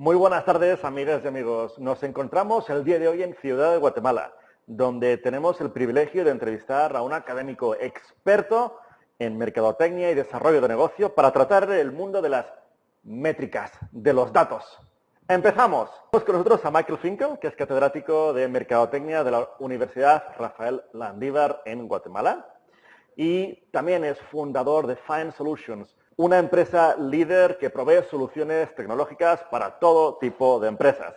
Muy buenas tardes, amigas y amigos. Nos encontramos el día de hoy en Ciudad de Guatemala, donde tenemos el privilegio de entrevistar a un académico experto en mercadotecnia y desarrollo de negocio para tratar el mundo de las métricas, de los datos. Empezamos. Tenemos con nosotros a Michael Finkel, que es catedrático de mercadotecnia de la Universidad Rafael Landívar en Guatemala. Y también es fundador de Find Solutions, una empresa líder que provee soluciones tecnológicas para todo tipo de empresas.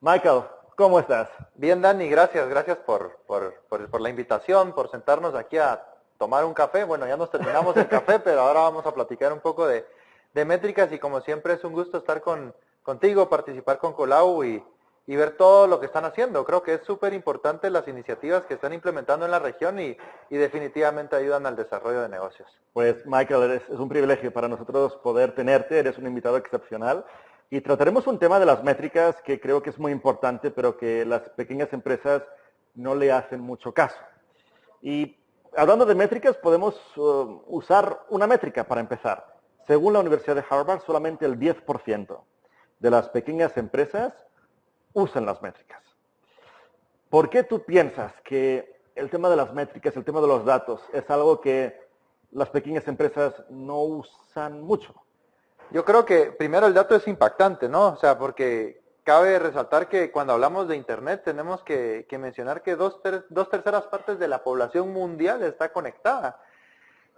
Michael, ¿cómo estás? Bien, Dani, gracias por la invitación, por sentarnos aquí a tomar un café. Bueno, ya nos terminamos el café, pero ahora vamos a platicar un poco de métricas y como siempre es un gusto estar contigo, participar con Colau y ver todo lo que están haciendo. Creo que es súper importante las iniciativas que están implementando en la región y definitivamente ayudan al desarrollo de negocios. Pues Michael, es un privilegio para nosotros poder tenerte, eres un invitado excepcional. Y trataremos un tema de las métricas que creo que es muy importante, pero que las pequeñas empresas no le hacen mucho caso. Y hablando de métricas, podemos usar una métrica para empezar. Según la Universidad de Harvard, solamente el 10% de las pequeñas empresas usan las métricas. ¿Por qué tú piensas que el tema de las métricas, el tema de los datos, es algo que las pequeñas empresas no usan mucho? Yo creo que primero el dato es impactante, ¿no? O sea, porque cabe resaltar que cuando hablamos de Internet tenemos que mencionar que dos terceras partes de la población mundial está conectada.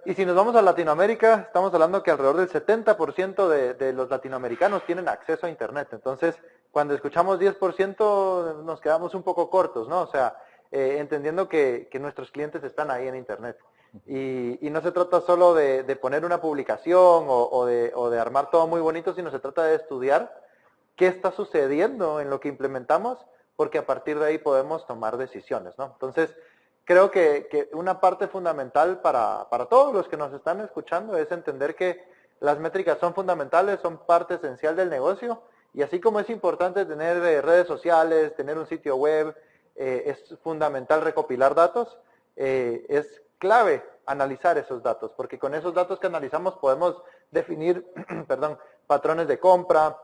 Y si nos vamos a Latinoamérica, estamos hablando que alrededor del 70% de los latinoamericanos tienen acceso a Internet. Entonces, cuando escuchamos 10% nos quedamos un poco cortos, ¿no? O sea, entendiendo que nuestros clientes están ahí en Internet. Y no se trata solo de poner una publicación o de armar todo muy bonito, sino se trata de estudiar qué está sucediendo en lo que implementamos, porque a partir de ahí podemos tomar decisiones, ¿no? Entonces, creo que una parte fundamental para todos los que nos están escuchando es entender que las métricas son fundamentales, son parte esencial del negocio, y así como es importante tener redes sociales, tener un sitio web, es fundamental recopilar datos, es clave analizar esos datos, porque con esos datos que analizamos podemos definir patrones de compra,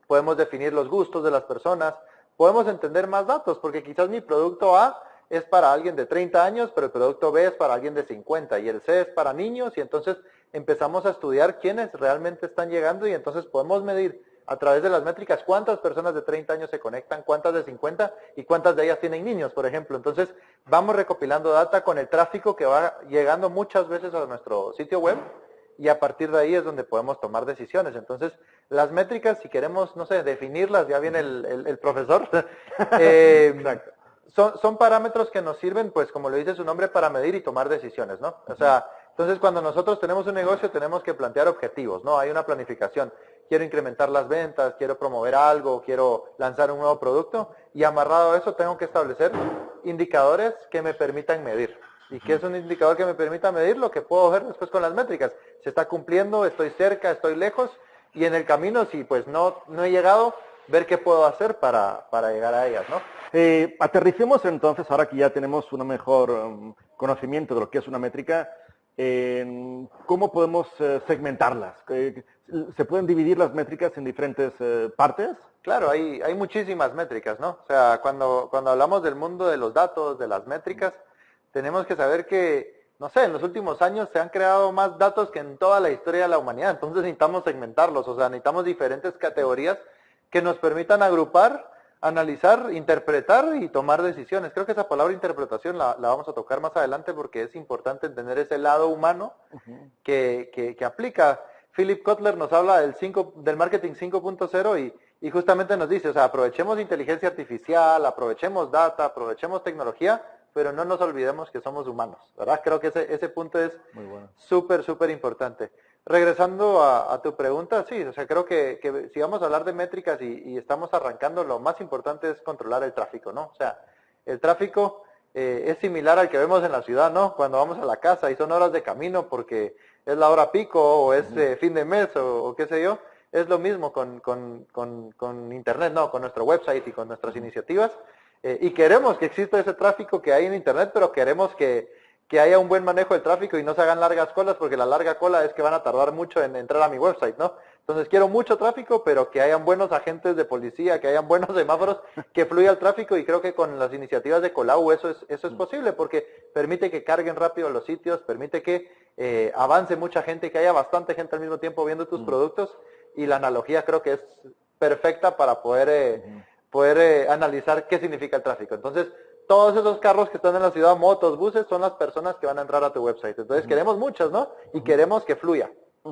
podemos definir los gustos de las personas, podemos entender más datos, porque quizás mi producto A es para alguien de 30 años, pero el producto B es para alguien de 50, y el C es para niños, y entonces empezamos a estudiar quiénes realmente están llegando, y entonces podemos medir a través de las métricas cuántas personas de 30 años se conectan, cuántas de 50 y cuántas de ellas tienen niños, por ejemplo. Entonces vamos recopilando data con el tráfico que va llegando muchas veces a nuestro sitio web y a partir de ahí es donde podemos tomar decisiones. Entonces las métricas, si queremos, no sé, definirlas, ya viene el profesor, son parámetros que nos sirven, pues como le dice su nombre, para medir y tomar decisiones, ¿no? O sea, entonces cuando nosotros tenemos un negocio tenemos que plantear objetivos, ¿no? Hay una planificación. Quiero incrementar las ventas, quiero promover algo, quiero lanzar un nuevo producto y amarrado a eso tengo que establecer indicadores que me permitan medir. ¿Y qué es un indicador que me permita medir? Lo que puedo ver después con las métricas. ¿Se está cumpliendo? ¿Estoy cerca? ¿Estoy lejos? Y en el camino, si pues no he llegado, ver qué puedo hacer para llegar a ellas, ¿no? Aterricemos entonces, ahora que ya tenemos un mejor conocimiento de lo que es una métrica, ¿cómo podemos segmentarlas? ¿Se pueden dividir las métricas en diferentes partes? Claro, hay muchísimas métricas, ¿no? O sea, cuando hablamos del mundo de los datos, de las métricas, tenemos que saber que, no sé, en los últimos años se han creado más datos que en toda la historia de la humanidad, entonces necesitamos segmentarlos, o sea, necesitamos diferentes categorías que nos permitan agrupar, analizar, interpretar y tomar decisiones. Creo que esa palabra interpretación la vamos a tocar más adelante porque es importante entender ese lado humano que aplica. Philip Kotler nos habla del marketing 5.0 y justamente nos dice, o sea, aprovechemos inteligencia artificial, aprovechemos data, aprovechemos tecnología, pero no nos olvidemos que somos humanos, ¿verdad? Creo que ese punto es súper importante. Regresando a tu pregunta, sí, o sea, creo que si vamos a hablar de métricas y estamos arrancando, lo más importante es controlar el tráfico, ¿no? O sea, el tráfico es similar al que vemos en la ciudad, ¿no? Cuando vamos a la casa y son horas de camino porque es la hora pico o es fin de mes o qué sé yo, es lo mismo con Internet, ¿no? Con nuestro website y con nuestras iniciativas. Y queremos que exista ese tráfico que hay en Internet, pero queremos que haya un buen manejo del tráfico y no se hagan largas colas, porque la larga cola es que van a tardar mucho en entrar a mi website, ¿no? Entonces quiero mucho tráfico, pero que hayan buenos agentes de policía, que hayan buenos semáforos, que fluya el tráfico, y creo que con las iniciativas de Colau eso es posible, porque permite que carguen rápido los sitios, permite que avance mucha gente, que haya bastante gente al mismo tiempo viendo tus productos, y la analogía creo que es perfecta para poder analizar qué significa el tráfico. Entonces, todos esos carros que están en la ciudad, motos, buses, son las personas que van a entrar a tu website. Entonces, queremos muchas, ¿no? Y queremos que fluya.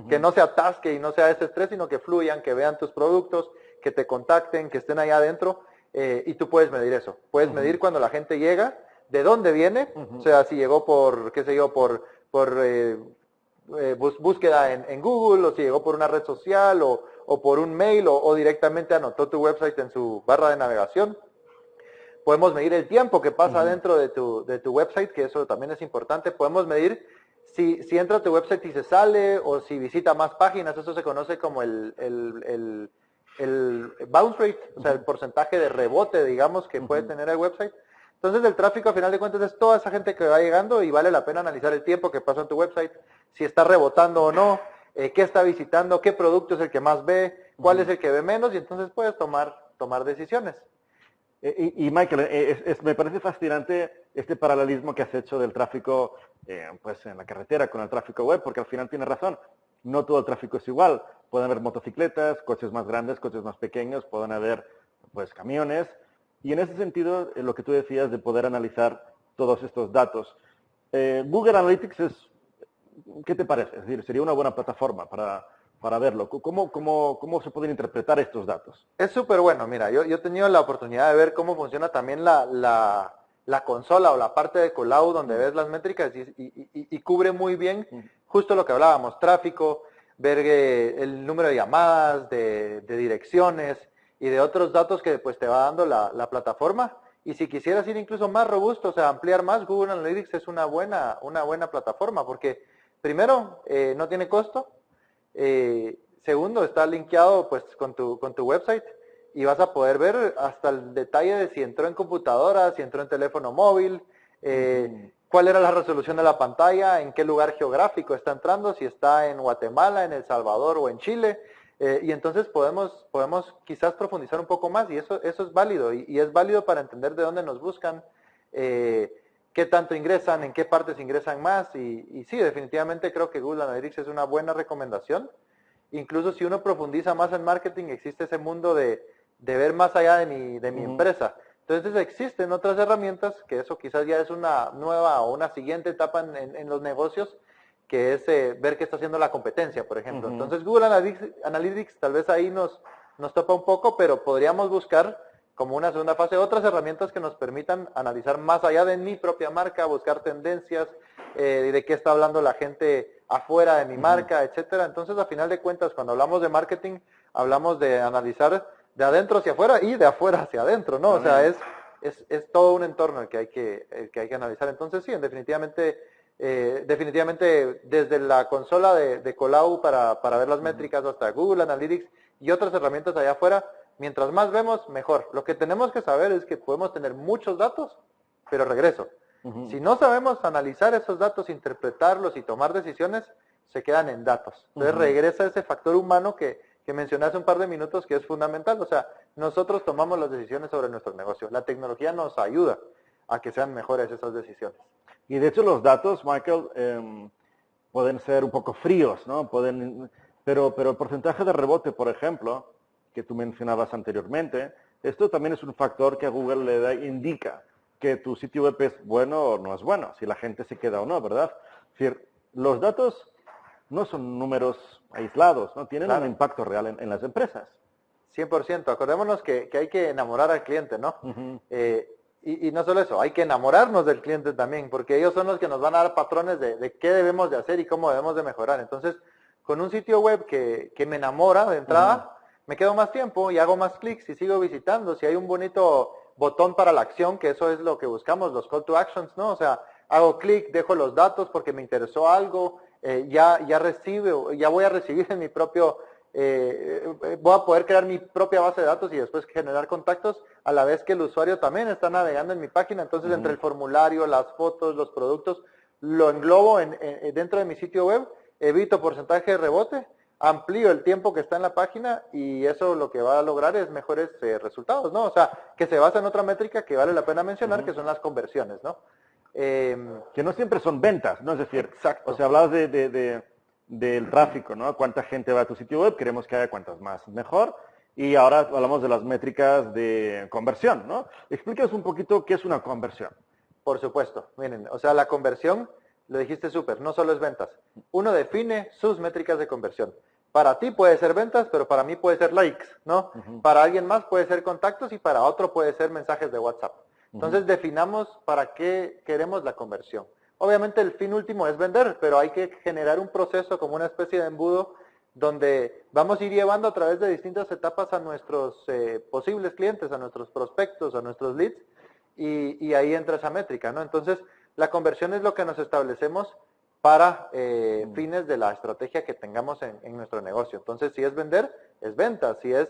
Que no se atasque y no sea ese estrés, sino que fluyan, que vean tus productos, que te contacten, que estén allá adentro, y tú puedes medir eso. Puedes medir cuando la gente llega, de dónde viene, o sea, si llegó por, qué sé yo, por búsqueda en Google, o si llegó por una red social, o por un mail, o directamente anotó tu website en su barra de navegación. Podemos medir el tiempo que pasa dentro de tu website, que eso también es importante. Podemos medir si entra a tu website y se sale, o si visita más páginas. Eso se conoce como el bounce rate, o sea, el porcentaje de rebote, digamos, que puede tener el website. Entonces, el tráfico, a final de cuentas, es toda esa gente que va llegando, y vale la pena analizar el tiempo que pasa en tu website, si está rebotando o no, qué está visitando, qué producto es el que más ve, cuál es el que ve menos, y entonces puedes tomar decisiones. Y Michael, me parece fascinante este paralelismo que has hecho del tráfico pues en la carretera con el tráfico web, porque al final tienes razón, no todo el tráfico es igual. Pueden haber motocicletas, coches más grandes, coches más pequeños, pueden haber pues camiones, y en ese sentido lo que tú decías de poder analizar todos estos datos. Google Analytics ¿qué te parece? Es decir, sería una buena plataforma para verlo. ¿Cómo se pueden interpretar estos datos? Es súper bueno. Mira, yo he tenido la oportunidad de ver cómo funciona también la consola, o la parte de Colau, donde ves las métricas, y cubre muy bien justo lo que hablábamos: tráfico, ver el número de llamadas, de direcciones y de otros datos que pues te va dando la plataforma. Y si quisieras ir incluso más robusto, o sea, ampliar más, Google Analytics es una buena plataforma, porque primero, no tiene costo. Segundo, está linkeado pues con tu website, y vas a poder ver hasta el detalle de si entró en computadora, si entró en teléfono móvil, cuál era la resolución de la pantalla, en qué lugar geográfico está entrando, si está en Guatemala, en El Salvador o en Chile. Y entonces podemos quizás profundizar un poco más, y eso es válido, y es válido para entender de dónde nos buscan, qué tanto ingresan, en qué partes ingresan más, y sí, definitivamente creo que Google Analytics es una buena recomendación. Incluso si uno profundiza más en marketing, existe ese mundo de ver más allá de mi empresa. Entonces existen otras herramientas, que eso quizás ya es una nueva o una siguiente etapa en los negocios, que es ver qué está haciendo la competencia, por ejemplo. Entonces Google Analytics tal vez ahí nos topa un poco, pero podríamos buscar como una segunda fase otras herramientas que nos permitan analizar más allá de mi propia marca, buscar tendencias, de qué está hablando la gente afuera de mi marca, etcétera. Entonces, a final de cuentas, cuando hablamos de marketing, hablamos de analizar de adentro hacia afuera y de afuera hacia adentro, ¿no? O sea, es todo un entorno el que hay que analizar. Entonces, sí, definitivamente desde la consola de Colau para ver las métricas, hasta Google Analytics y otras herramientas allá afuera, mientras más vemos, mejor. Lo que tenemos que saber es que podemos tener muchos datos, pero regreso. Si no sabemos analizar esos datos, interpretarlos y tomar decisiones, se quedan en datos. Entonces regresa ese factor humano que mencioné hace un par de minutos, que es fundamental. O sea, nosotros tomamos las decisiones sobre nuestro negocio. La tecnología nos ayuda a que sean mejores esas decisiones. Y de hecho los datos, Michael, pueden ser un poco fríos, ¿no? Pero el porcentaje de rebote, por ejemplo, que tú mencionabas anteriormente, esto también es un factor que a Google indica que tu sitio web es bueno o no es bueno, si la gente se queda o no, ¿verdad? Es decir, los datos no son números aislados, ¿no? Tienen un impacto real en las empresas. 100%. Acordémonos que hay que enamorar al cliente, ¿no? Y no solo eso, hay que enamorarnos del cliente también, porque ellos son los que nos van a dar patrones de qué debemos de hacer y cómo debemos de mejorar. Entonces, con un sitio web que me enamora de entrada, me quedo más tiempo y hago más clics y sigo visitando. Si hay un bonito botón para la acción, que eso es lo que buscamos, los call to actions, ¿no? O sea, hago clic, dejo los datos porque me interesó algo, ya voy a recibir en mi propio, voy a poder crear mi propia base de datos y después generar contactos, a la vez que el usuario también está navegando en mi página. Entonces, entre el formulario, las fotos, los productos, lo englobo dentro de mi sitio web, evito porcentaje de rebote, amplío el tiempo que está en la página y eso lo que va a lograr es mejores resultados, ¿no? O sea, que se basa en otra métrica que vale la pena mencionar, que son las conversiones, ¿no? Que no siempre son ventas, ¿no? Es decir, exacto. O sea, hablabas del tráfico, ¿no? Cuánta gente va a tu sitio web, queremos que haya cuantas más, mejor. Y ahora hablamos de las métricas de conversión, ¿no? Explícanos un poquito qué es una conversión. Por supuesto, miren, o sea, la conversión, lo dijiste súper, no solo es ventas. Uno define sus métricas de conversión. Para ti puede ser ventas, pero para mí puede ser likes, ¿no? Para alguien más puede ser contactos y para otro puede ser mensajes de WhatsApp. Entonces definamos para qué queremos la conversión. Obviamente el fin último es vender, pero hay que generar un proceso como una especie de embudo donde vamos a ir llevando a través de distintas etapas a nuestros posibles clientes, a nuestros prospectos, a nuestros leads, y ahí entra esa métrica, ¿no? Entonces, la conversión es lo que nos establecemos para fines de la estrategia que tengamos en nuestro negocio. Entonces, si es vender, es venta. Si es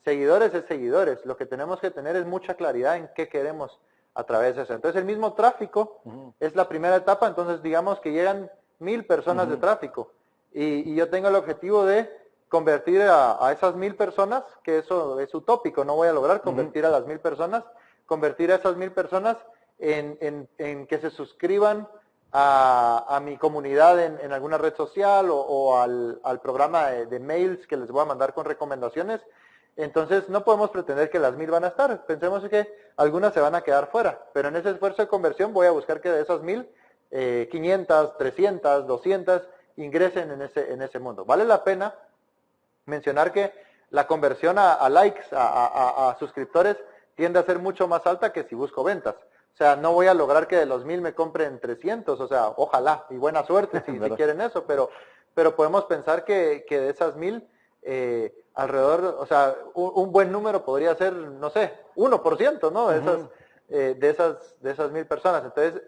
seguidores, es seguidores. Lo que tenemos que tener es mucha claridad en qué queremos a través de eso. Entonces, el mismo tráfico es la primera etapa. Entonces, digamos que llegan 1000 personas de tráfico y yo tengo el objetivo de convertir a esas 1000 personas, que eso es utópico, no voy a lograr convertir a las 1000 personas, convertir a esas 1000 personas en que se suscriban a mi comunidad en alguna red social o al programa de mails que les voy a mandar con recomendaciones. Entonces no podemos pretender que las 1000 van a estar. Pensemos que algunas se van a quedar fuera, pero en ese esfuerzo de conversión voy a buscar que de esas 1000, 500, 300, 200 ingresen en ese mundo. Vale la pena mencionar que la conversión a likes, a suscriptores, tiende a ser mucho más alta que si busco ventas. O sea, no voy a lograr que de los 1000 me compren 300, o sea, ojalá, y buena suerte si quieren eso, pero podemos pensar que de esas 1000, alrededor, o sea, un buen número podría ser, no sé, 1%, ¿no? De esas 1000 personas. Entonces,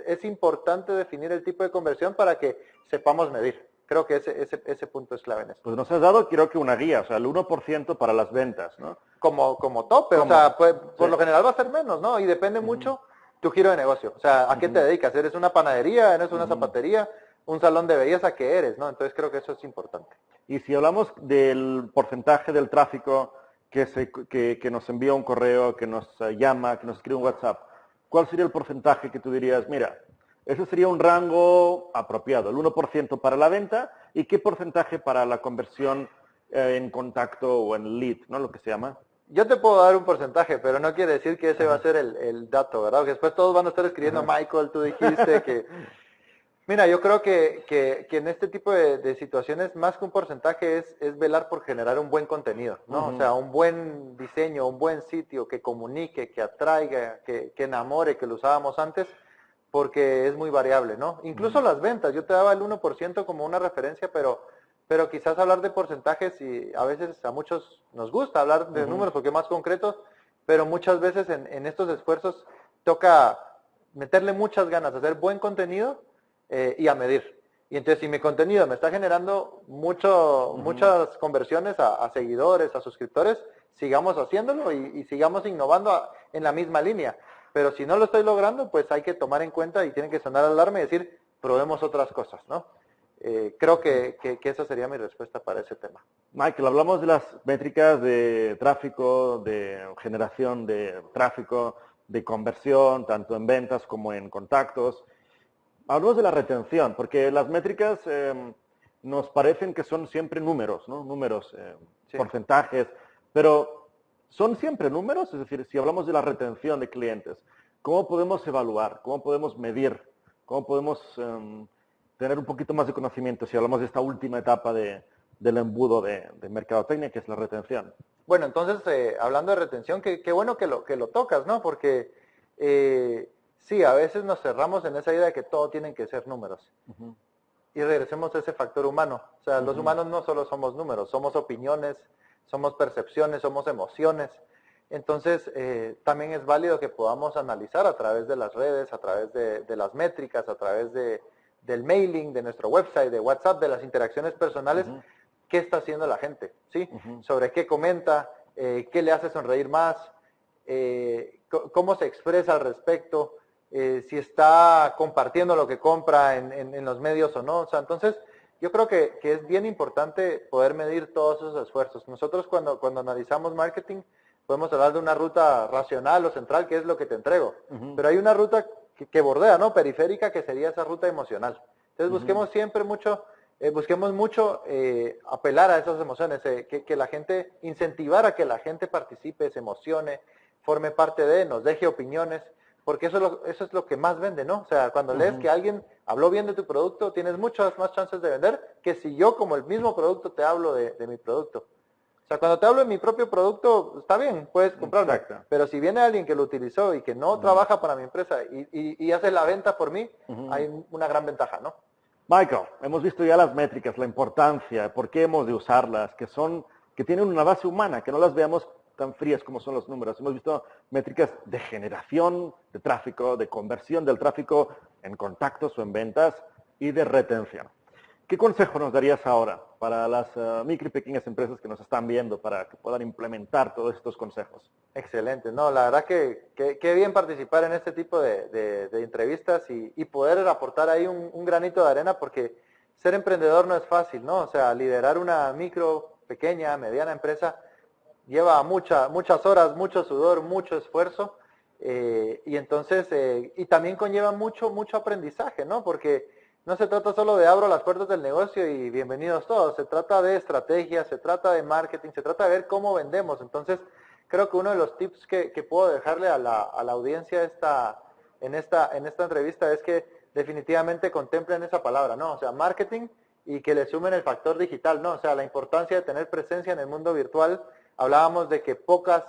es importante definir el tipo de conversión para que sepamos medir. Creo que ese punto es clave en esto. Pues nos has dado, creo que una guía, o sea, el 1% para las ventas, ¿no? Como tope, o sea, pues, por lo general va a ser menos, ¿no? Y depende mucho tu giro de negocio. O sea, ¿a qué te dedicas? ¿Eres una panadería? ¿Eres una zapatería? ¿Un salón de belleza? ¿Qué eres? ¿No? Entonces creo que eso es importante. Y si hablamos del porcentaje del tráfico que nos envía un correo, que nos llama, que nos escribe un WhatsApp, ¿cuál sería el porcentaje que tú dirías, mira, ese sería un rango apropiado, el 1% para la venta y qué porcentaje para la conversión en contacto o en lead, ¿no? Lo que se llama. Yo te puedo dar un porcentaje, pero no quiere decir que ese va a ser el dato, ¿verdad? Porque después todos van a estar escribiendo, Michael, tú dijiste que... Mira, yo creo que en este tipo de situaciones, más que un porcentaje, es velar por generar un buen contenido, ¿no? O sea, un buen diseño, un buen sitio que comunique, que atraiga, que enamore, que lo usábamos antes, porque es muy variable, ¿no? Incluso las ventas, yo te daba el 1% como una referencia, pero quizás hablar de porcentajes, y a veces a muchos nos gusta hablar de números porque es más concreto, pero muchas veces en estos esfuerzos toca meterle muchas ganas, hacer buen contenido y a medir. Y entonces si mi contenido me está generando muchas conversiones a seguidores, a suscriptores, sigamos haciéndolo y sigamos innovando en la misma línea. Pero si no lo estoy logrando, pues hay que tomar en cuenta y tiene que sonar alarma y decir, probemos otras cosas, ¿no? Creo que esa sería mi respuesta para ese tema. Michael, hablamos de las métricas de tráfico, de generación de tráfico, de conversión, tanto en ventas como en contactos. Hablamos de la retención, porque las métricas nos parecen que son siempre números, ¿no? Números, Sí. porcentajes, pero ¿son siempre números? Es decir, si hablamos de la retención de clientes, ¿cómo podemos evaluar? ¿Cómo podemos medir? ¿Cómo podemos tener un poquito más de conocimiento si hablamos de esta última etapa del embudo de mercadotecnia, que es la retención? Bueno, entonces, hablando de retención, qué bueno que lo tocas, ¿no? Porque sí, a veces nos cerramos en esa idea de que todo tienen que ser números. Y regresemos a ese factor humano. O sea, los humanos no solo somos números, somos opiniones, somos percepciones, somos emociones. Entonces, también es válido que podamos analizar a través de las redes, a través de las métricas, a través del mailing, de nuestro website, de WhatsApp, de las interacciones personales, qué está haciendo la gente, ¿sí? Sobre qué comenta, qué le hace sonreír más, cómo se expresa al respecto, si está compartiendo lo que compra en los medios o no. O sea, entonces, yo creo que es bien importante poder medir todos esos esfuerzos. Nosotros cuando analizamos marketing, podemos hablar de una ruta racional o central, que es lo que te entrego. Pero hay una ruta que bordea, ¿no? Periférica, que sería esa ruta emocional. Entonces busquemos siempre mucho, apelar a esas emociones, que la gente, incentivar a que la gente participe, se emocione, forme parte de, nos deje opiniones, porque eso es lo que más vende, ¿no? O sea, cuando lees que alguien habló bien de tu producto, tienes muchas más chances de vender que si yo como el mismo producto te hablo de mi producto. O sea, cuando te hablo de mi propio producto, está bien, puedes comprarlo. Exacto. Pero si viene alguien que lo utilizó y que no trabaja para mi empresa y hace la venta por mí, hay una gran ventaja, ¿no? Michael, hemos visto ya las métricas, la importancia, por qué hemos de usarlas, que tienen una base humana, que no las veamos tan frías como son los números. Hemos visto métricas de generación de tráfico, de conversión del tráfico en contactos o en ventas y de retención. ¿Qué consejo nos darías ahora para las micro y pequeñas empresas que nos están viendo para que puedan implementar todos estos consejos? Excelente, no, la verdad que bien participar en este tipo de entrevistas y poder aportar ahí un granito de arena, porque ser emprendedor no es fácil, ¿no? O sea, liderar una micro, pequeña, mediana empresa lleva muchas horas, mucho sudor, mucho esfuerzo, y entonces, y también conlleva mucho aprendizaje, ¿no? Porque no se trata solo de abro las puertas del negocio y bienvenidos todos, se trata de estrategia, se trata de marketing, se trata de ver cómo vendemos. Entonces, creo que uno de los tips que puedo dejarle a la audiencia en esta entrevista es que definitivamente contemplen esa palabra, ¿no? O sea, marketing, y que le sumen el factor digital, ¿no? O sea, la importancia de tener presencia en el mundo virtual. Hablábamos de que pocas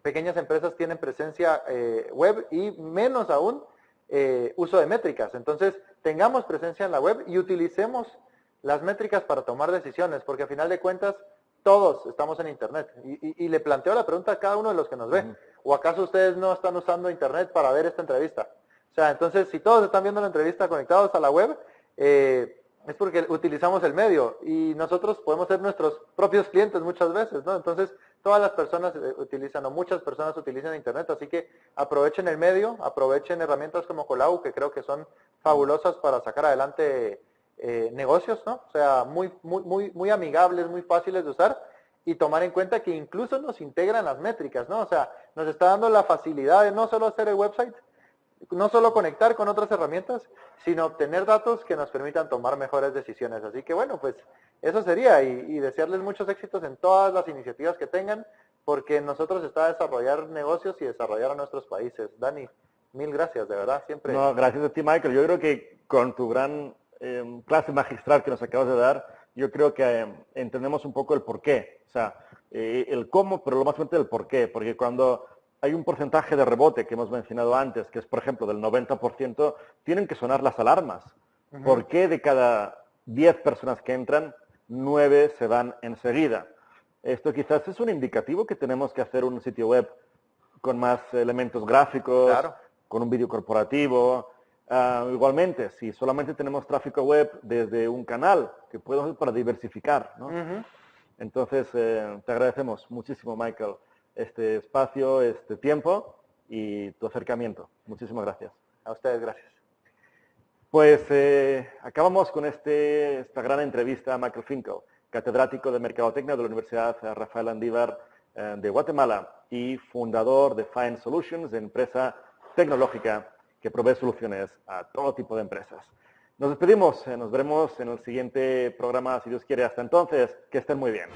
pequeñas empresas tienen presencia web y menos aún uso de métricas. Entonces, tengamos presencia en la web y utilicemos las métricas para tomar decisiones, porque a final de cuentas todos estamos en Internet. Y le planteo la pregunta a cada uno de los que nos ve, ¿o acaso ustedes no están usando Internet para ver esta entrevista? O sea, entonces, si todos están viendo la entrevista conectados a la web, es porque utilizamos el medio, y nosotros podemos ser nuestros propios clientes muchas veces, ¿no? Entonces, todas las personas utilizan, o muchas personas utilizan Internet, así que aprovechen el medio, aprovechen herramientas como Colau, que creo que son fabulosas para sacar adelante negocios, ¿no? O sea, muy amigables, muy fáciles de usar, y tomar en cuenta que incluso nos integran las métricas, ¿no? O sea, nos está dando la facilidad de no solo hacer el website, no solo conectar con otras herramientas, sino obtener datos que nos permitan tomar mejores decisiones. Así que bueno, pues eso sería, y desearles muchos éxitos en todas las iniciativas que tengan, porque nosotros está desarrollar negocios y desarrollar a nuestros países. Dani, mil gracias, de verdad, siempre. No, gracias a ti, Michael. Yo creo que con tu gran clase magistral que nos acabas de dar, yo creo que entendemos un poco el porqué. O sea, el cómo, pero lo más importante el porqué. Porque cuando hay un porcentaje de rebote que hemos mencionado antes, que es, por ejemplo, del 90%, tienen que sonar las alarmas. ¿Por qué de cada 10 personas que entran, 9 se van enseguida? Esto quizás es un indicativo que tenemos que hacer un sitio web con más elementos gráficos, Claro, con un vídeo corporativo. Igualmente, si solamente tenemos tráfico web desde un canal, que podemos hacer para diversificar, ¿no? Entonces, te agradecemos muchísimo, Michael, este espacio, este tiempo y tu acercamiento. Muchísimas gracias. a ustedes gracias. Pues acabamos con esta gran entrevista a Michael Finkel, catedrático de Mercadotecnia de la Universidad Rafael Andívar de Guatemala y fundador de Find Solutions, empresa tecnológica que provee soluciones a todo tipo de empresas. Nos despedimos, nos veremos en el siguiente programa, si Dios quiere. Hasta entonces, que estén muy bien.